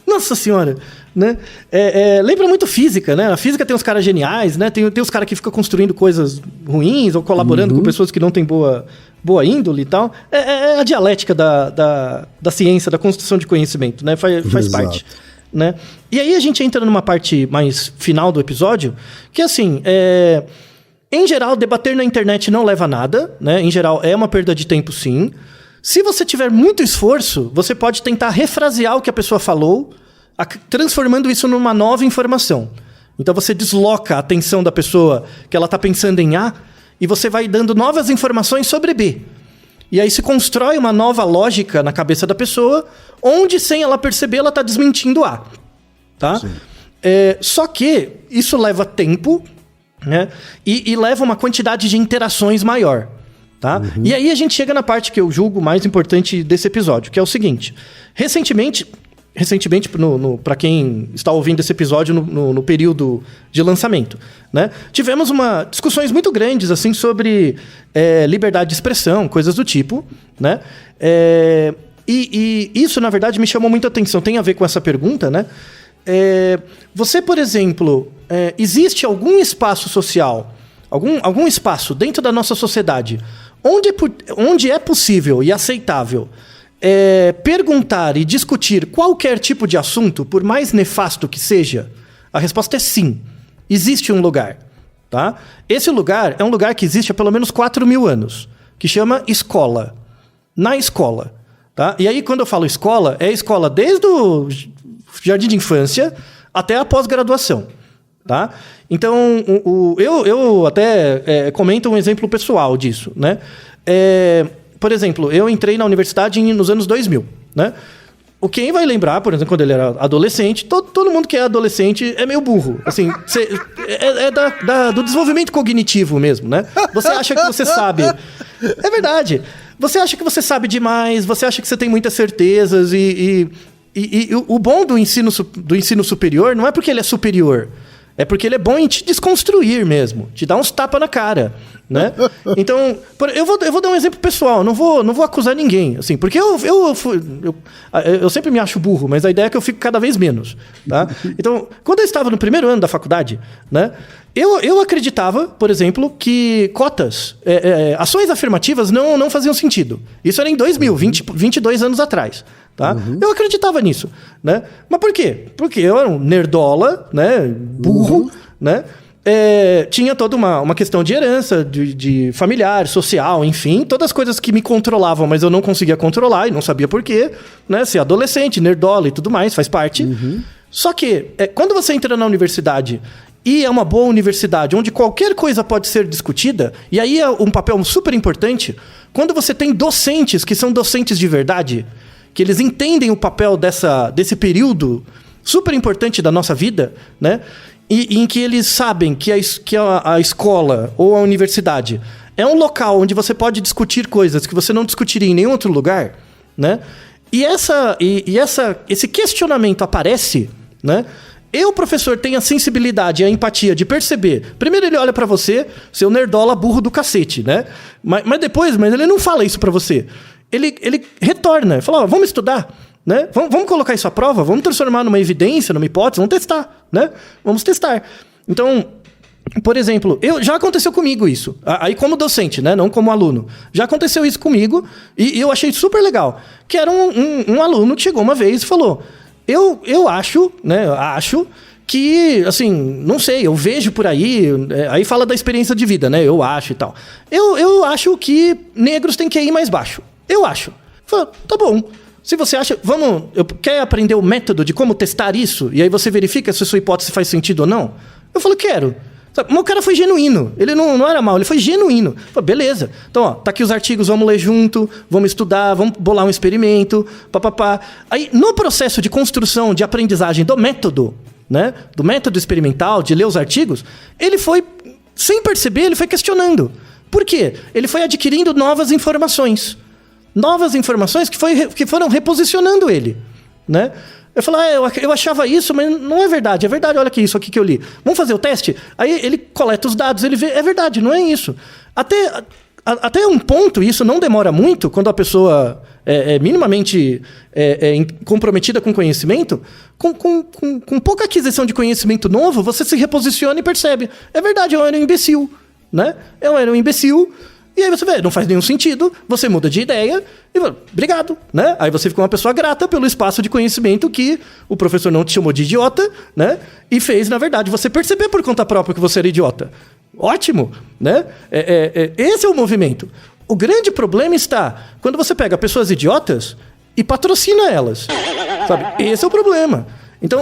Nossa senhora, né? Lembra muito física, né? A física tem uns caras geniais, né? Tem os caras que ficam construindo coisas ruins ou colaborando com pessoas que não têm boa índole e tal. É a dialética da ciência, da construção de conhecimento, né? Faz parte. né? E aí a gente entra numa parte mais final do episódio, que assim, em geral, debater na internet não leva a nada, né? Em geral, é uma perda de tempo, sim. Se você tiver muito esforço, você pode tentar refrasear o que a pessoa falou, transformando isso numa nova informação. Então você desloca a atenção da pessoa que ela está pensando em A e você vai dando novas informações sobre B. E aí se constrói uma nova lógica na cabeça da pessoa, onde, sem ela perceber, ela está desmentindo A. Tá? Só que isso leva tempo, né? E leva uma quantidade de interações maior. Tá? E aí a gente chega na parte que eu julgo mais importante desse episódio, que é o seguinte. Recentemente para quem está ouvindo esse episódio no período de lançamento, né? Tivemos discussões muito grandes assim, sobre liberdade de expressão, coisas do tipo, né? E isso, na verdade, me chamou muita atenção. Tem a ver com essa pergunta, né? Você, por exemplo, existe algum espaço social, algum espaço dentro da nossa sociedade onde é possível e aceitável perguntar e discutir qualquer tipo de assunto, por mais nefasto que seja? A resposta é sim. Existe um lugar. Tá? Esse lugar é um lugar que existe há pelo menos 4.000 anos, que chama escola. Na escola. Tá? E aí, quando eu falo escola, é escola desde o jardim de infância até a pós-graduação. Tá? Então, eu até comento um exemplo pessoal disso, né? Por exemplo, eu entrei na universidade nos anos 2000, né? Quem vai lembrar, por exemplo, quando ele era adolescente, todo mundo que é adolescente é meio burro. Assim, do desenvolvimento cognitivo mesmo, né? Você acha que você sabe. É verdade. Você acha que você sabe demais, você acha que você tem muitas certezas e o bom do ensino superior não é porque ele é superior. É porque ele é bom em te desconstruir mesmo. Te dar uns tapas na cara, né? Então, eu vou dar um exemplo pessoal. Não vou acusar ninguém, assim. Porque eu sempre me acho burro, mas a ideia é que eu fico cada vez menos, tá? Então, quando eu estava no primeiro ano da faculdade, né? Eu acreditava, por exemplo, que cotas, ações afirmativas não faziam sentido. Isso era em 2000, 22 anos atrás. Tá? Eu acreditava nisso, né? Mas por quê? Porque eu era um nerdola, né? Burro, né? Tinha toda uma questão de herança, de familiar, social, enfim, todas as coisas que me controlavam, mas eu não conseguia controlar e não sabia por quê, né? Ser adolescente, nerdola e tudo mais, faz parte. Só que, quando você entra na universidade e é uma boa universidade, onde qualquer coisa pode ser discutida, e aí é um papel super importante, quando você tem docentes que são docentes de verdade, que eles entendem o papel desse período super importante da nossa vida, né? E em que eles sabem que a escola ou a universidade é um local onde você pode discutir coisas que você não discutiria em nenhum outro lugar, né? E esse questionamento aparece, né? O professor tem a sensibilidade e a empatia de perceber. Primeiro ele olha pra você, seu nerdola burro do cacete, né? Mas depois ele não fala isso pra você. Ele retorna, fala, vamos estudar, né? Vamos colocar isso à prova, vamos transformar numa evidência, numa hipótese, vamos testar, né? Vamos testar. Então, por exemplo, já aconteceu comigo isso, aí como docente, né? Não como aluno. Já aconteceu isso comigo e eu achei super legal, que era um aluno que chegou uma vez e falou, eu acho, né? Acho que, assim, não sei, eu vejo por aí, aí fala da experiência de vida, né? Eu acho e tal. Eu acho que negros têm que ir mais baixo. Eu acho. Falei, tá bom. Se você acha, quer aprender o método de como testar isso? E aí você verifica se a sua hipótese faz sentido ou não? Eu falei, quero. Mas o cara foi genuíno. Ele não era mau, ele foi genuíno. Eu falei, beleza. Então, tá aqui os artigos, vamos ler junto, vamos estudar, vamos bolar um experimento, papapá. Aí, no processo de construção, de aprendizagem do método, né? Do método experimental, de ler os artigos, ele foi, sem perceber, ele foi questionando. Por quê? Ele foi adquirindo novas informações. Novas informações que foram reposicionando ele, né? Eu falei, eu achava isso, mas não é verdade. É verdade, olha aqui, isso aqui que eu li. Vamos fazer o teste? Aí ele coleta os dados, ele vê, é verdade, não é isso. Até um ponto, isso não demora muito, quando a pessoa é minimamente comprometida com conhecimento, com pouca aquisição de conhecimento novo, você se reposiciona e percebe. É verdade, eu era um imbecil, né? Eu era um imbecil E aí você vê, não faz nenhum sentido, você muda de ideia e fala, obrigado, né? Aí você fica uma pessoa grata pelo espaço de conhecimento que o professor não te chamou de idiota, né? E fez, na verdade, você perceber por conta própria que você era idiota. Ótimo, né? Esse é o movimento. O grande problema está quando você pega pessoas idiotas e patrocina elas, sabe? Esse é o problema. Então,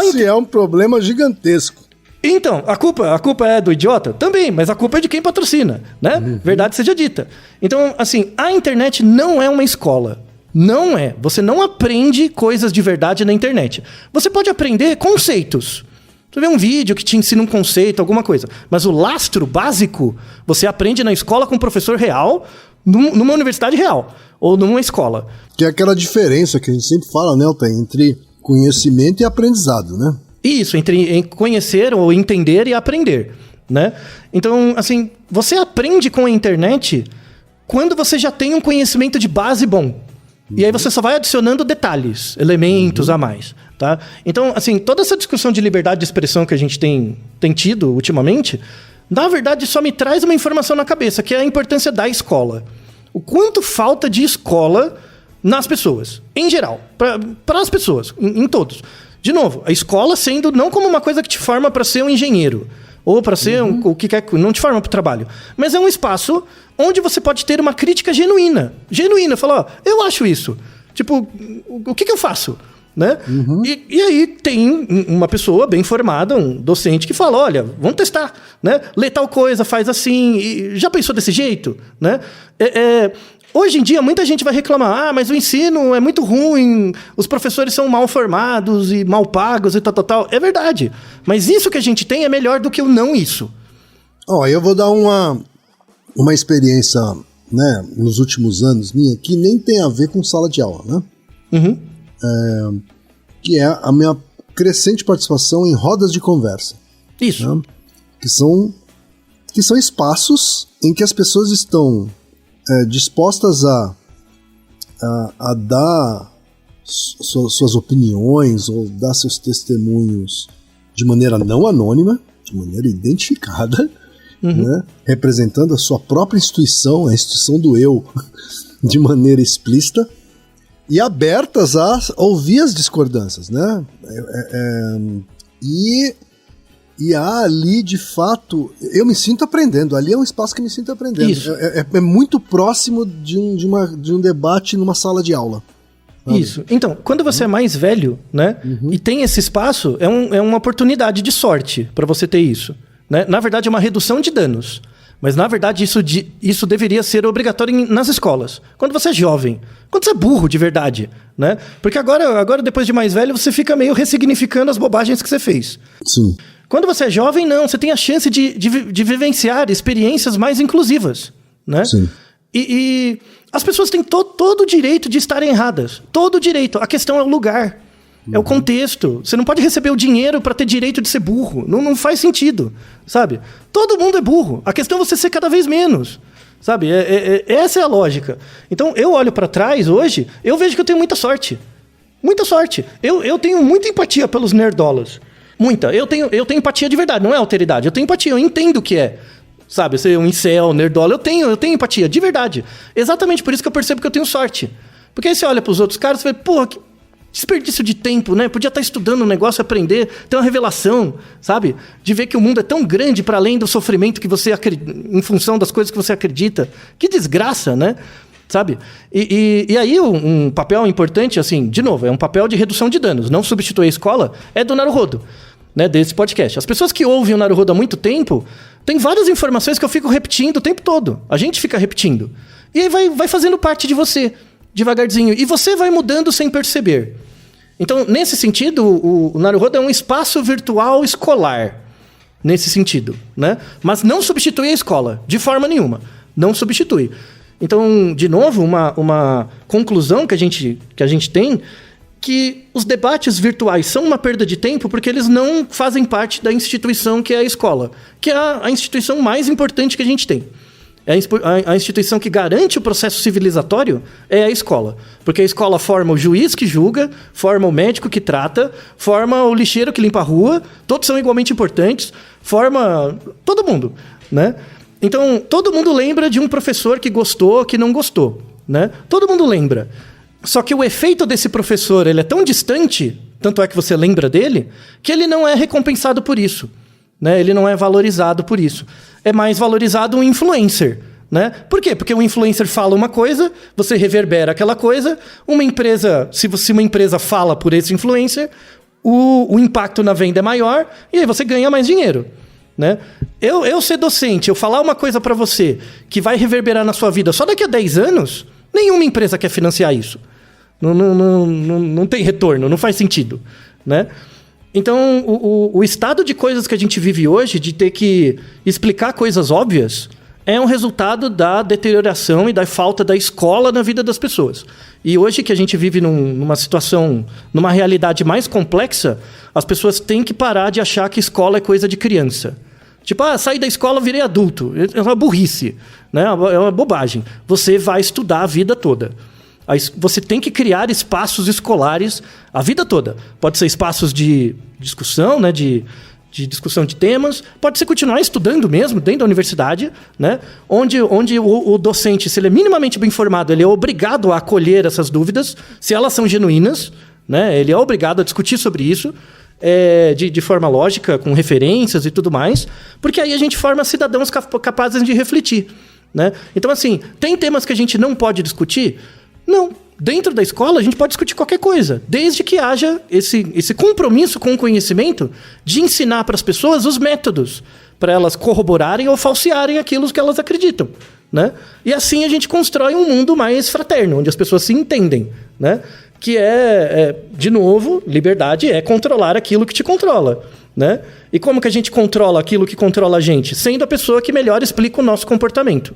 esse é um problema gigantesco. Então, a culpa é do idiota? Também, mas a culpa é de quem patrocina, né? Verdade seja dita. Então, assim, a internet não é uma escola. Não é. Você não aprende coisas de verdade na internet. Você pode aprender conceitos. Você vê um vídeo que te ensina um conceito, alguma coisa. Mas o lastro básico, você aprende na escola com um professor real, numa universidade real, ou numa escola. Que é aquela diferença que a gente sempre fala, né, Altair, entre conhecimento e aprendizado, né? Isso, entre conhecer ou entender e aprender, né? Então, assim, você aprende com a internet quando você já tem um conhecimento de base bom. E aí você só vai adicionando detalhes, elementos a mais, tá? Então, assim, toda essa discussão de liberdade de expressão que a gente tem tido ultimamente, na verdade só me traz uma informação na cabeça, que é a importância da escola. O quanto falta de escola nas pessoas, em geral, para as pessoas, em todos. De novo, a escola sendo não como uma coisa que te forma para ser um engenheiro, ou para ser o que quer, não te forma para o trabalho, mas é um espaço onde você pode ter uma crítica genuína. Genuína, falar, ó, eu acho isso. Tipo, o que eu faço? Né? E aí tem uma pessoa bem formada, um docente que fala, olha, vamos testar, né? Lê tal coisa, faz assim, e já pensou desse jeito? Né? Hoje em dia, muita gente vai reclamar, mas o ensino é muito ruim, os professores são mal formados e mal pagos e tal. É verdade. Mas isso que a gente tem é melhor do que o não isso. Eu vou dar uma experiência, né, nos últimos anos minha, que nem tem a ver com sala de aula, né? Que é a minha crescente participação em rodas de conversa. Isso. Né? Que são espaços em que as pessoas estão dispostas a dar suas opiniões ou dar seus testemunhos de maneira não anônima, de maneira identificada, né? Representando a sua própria instituição, a instituição do eu, de maneira explícita, e abertas a ouvir as discordâncias, né? E há ali, de fato, eu me sinto aprendendo. Ali é um espaço que me sinto aprendendo. Isso. É muito próximo de um debate numa sala de aula. Sabe? Isso. Então, quando você é mais velho, né, e tem esse espaço, é uma oportunidade de sorte para você ter isso. Né? Na verdade, é uma redução de danos. Mas, na verdade, isso deveria ser obrigatório nas escolas. Quando você é jovem. Quando você é burro, de verdade. Né? Porque agora, depois de mais velho, você fica meio ressignificando as bobagens que você fez. Sim. Quando você é jovem, não. Você tem a chance de vivenciar experiências mais inclusivas. Né? Sim. E as pessoas têm todo o direito de estarem erradas. Todo o direito. A questão é o lugar. É o contexto. Você não pode receber o dinheiro para ter direito de ser burro. Não faz sentido, sabe? Todo mundo é burro. A questão é você ser cada vez menos, sabe? Essa é a lógica. Então, eu olho para trás hoje, eu vejo que eu tenho muita sorte. Muita sorte. Eu tenho muita empatia pelos nerdolas. Muita. Eu tenho empatia de verdade, não é alteridade. Eu tenho empatia, eu entendo o que é. Sabe, ser um incel, nerdola. Eu tenho empatia, de verdade. Exatamente por isso que eu percebo que eu tenho sorte. Porque aí você olha pros outros caras e vê, porra, que desperdício de tempo, né? Podia estar estudando um negócio, aprender, ter uma revelação, sabe? De ver que o mundo é tão grande para além do sofrimento que você acredita, em função das coisas que você acredita. Que desgraça, né? Sabe? E aí um papel importante, assim, de novo, é um papel de redução de danos. Não substituir a escola, é do Naruhodo, né? Desse podcast. As pessoas que ouvem o Naruhodo há muito tempo, tem várias informações que eu fico repetindo o tempo todo. A gente fica repetindo. E aí vai fazendo parte de você, devagarzinho. E você vai mudando sem perceber. Então, nesse sentido, o Naruhodo é um espaço virtual escolar. Nesse sentido, né? Mas não substitui a escola, de forma nenhuma. Não substitui. Então, de novo, uma conclusão que a gente tem, que os debates virtuais são uma perda de tempo porque eles não fazem parte da instituição que é a escola, que é a instituição mais importante que a gente tem. A instituição que garante o processo civilizatório é a escola. Porque a escola forma o juiz que julga, forma o médico que trata, forma o lixeiro que limpa a rua, todos são igualmente importantes, forma todo mundo, né? Então, todo mundo lembra de um professor que gostou, que não gostou, né? Todo mundo lembra. Só que o efeito desse professor, ele é tão distante, tanto é que você lembra dele, que ele não é recompensado por isso, né? Ele não é valorizado por isso. É mais valorizado um influencer, né? Por quê? Porque o influencer fala uma coisa, você reverbera aquela coisa, uma empresa, se uma empresa fala por esse influencer, o impacto na venda é maior e aí você ganha mais dinheiro, né? Eu ser docente, eu falar uma coisa para você que vai reverberar na sua vida só daqui a 10 anos, nenhuma empresa quer financiar isso. Não tem retorno, não faz sentido, né? Então, o estado de coisas que a gente vive hoje, de ter que explicar coisas óbvias, é um resultado da deterioração e da falta da escola na vida das pessoas. E hoje que a gente vive numa situação, numa realidade mais complexa, as pessoas têm que parar de achar que escola é coisa de criança. Tipo, saí da escola, virei adulto. É uma burrice, né? É uma bobagem. Você vai estudar a vida toda. Você tem que criar espaços escolares a vida toda. Pode ser espaços de discussão, né? De discussão de temas. Pode ser continuar estudando mesmo, dentro da universidade, né? Onde o docente, se ele é minimamente bem informado, ele é obrigado a acolher essas dúvidas, se elas são genuínas, né? Ele é obrigado a discutir sobre isso de forma lógica, com referências e tudo mais, porque aí a gente forma cidadãos capazes de refletir, né? Então, assim, tem temas que a gente não pode discutir? Não. Dentro da escola, a gente pode discutir qualquer coisa, desde que haja esse compromisso com o conhecimento de ensinar para as pessoas os métodos para elas corroborarem ou falsearem aquilo que elas acreditam, né? E assim a gente constrói um mundo mais fraterno, onde as pessoas se entendem, né? Que de novo, liberdade é controlar aquilo que te controla, né? E como que a gente controla aquilo que controla a gente? Sendo a pessoa que melhor explica o nosso comportamento,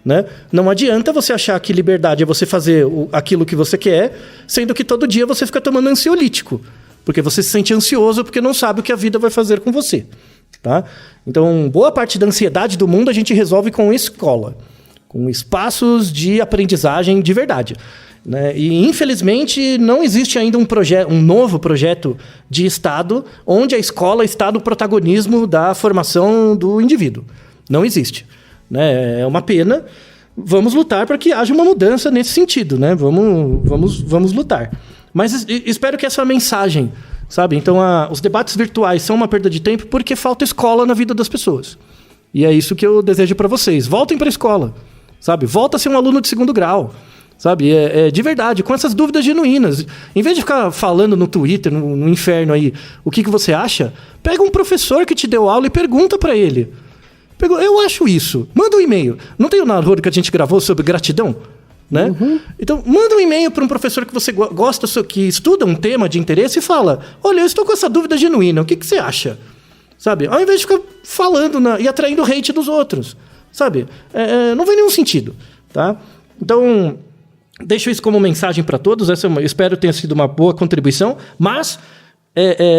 né? Não adianta você achar que liberdade é você fazer aquilo que você quer, sendo que todo dia você fica tomando ansiolítico, porque você se sente ansioso porque não sabe o que a vida vai fazer com você, tá? Então, boa parte da ansiedade do mundo a gente resolve com escola, com espaços de aprendizagem de verdade, né? E, infelizmente, não existe ainda um novo projeto de Estado onde a escola está no protagonismo da formação do indivíduo. Não existe. Né? É uma pena. Vamos lutar para que haja uma mudança nesse sentido, né? Vamos lutar. Mas espero que essa mensagem, sabe? Então, os debates virtuais são uma perda de tempo porque falta escola na vida das pessoas. E é isso que eu desejo para vocês. Voltem para a escola, sabe? Volta a ser um aluno de 2º grau, sabe? De verdade, com essas dúvidas genuínas. Em vez de ficar falando no Twitter, no inferno aí, o que você acha, pega um professor que te deu aula e pergunta para ele. Eu acho isso. Manda um e-mail. Não tem o Naruhodo que a gente gravou sobre gratidão? Né? Uhum. Então, manda um e-mail para um professor que você gosta, que estuda um tema de interesse e fala: olha, eu estou com essa dúvida genuína, o que você acha? Sabe? Ao invés de ficar falando e atraindo hate dos outros. Sabe? Não faz nenhum sentido. Tá? Então, deixo isso como mensagem para todos. Espero que tenha sido uma boa contribuição, mas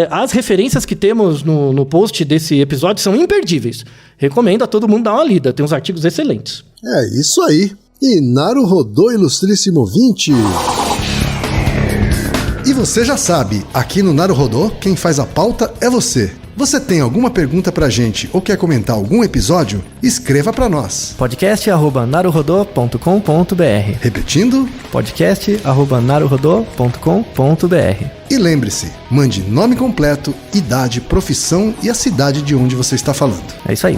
as referências que temos no post desse episódio são imperdíveis. Recomendo a todo mundo dar uma lida. Tem uns artigos excelentes. É isso aí. E Naruhodo, ilustríssimo ouvinte. E você já sabe, aqui no Naruhodo, quem faz a pauta é você. Você tem alguma pergunta pra gente ou quer comentar algum episódio? Escreva pra nós. podcast@naruhodo.com.br. Repetindo? podcast@naruhodo.com.br. E lembre-se, mande nome completo, idade, profissão e a cidade de onde você está falando. É isso aí.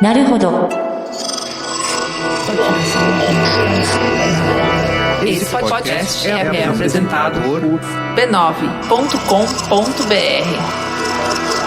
Naruhodo. Esse podcast é apresentado por b9.com.br.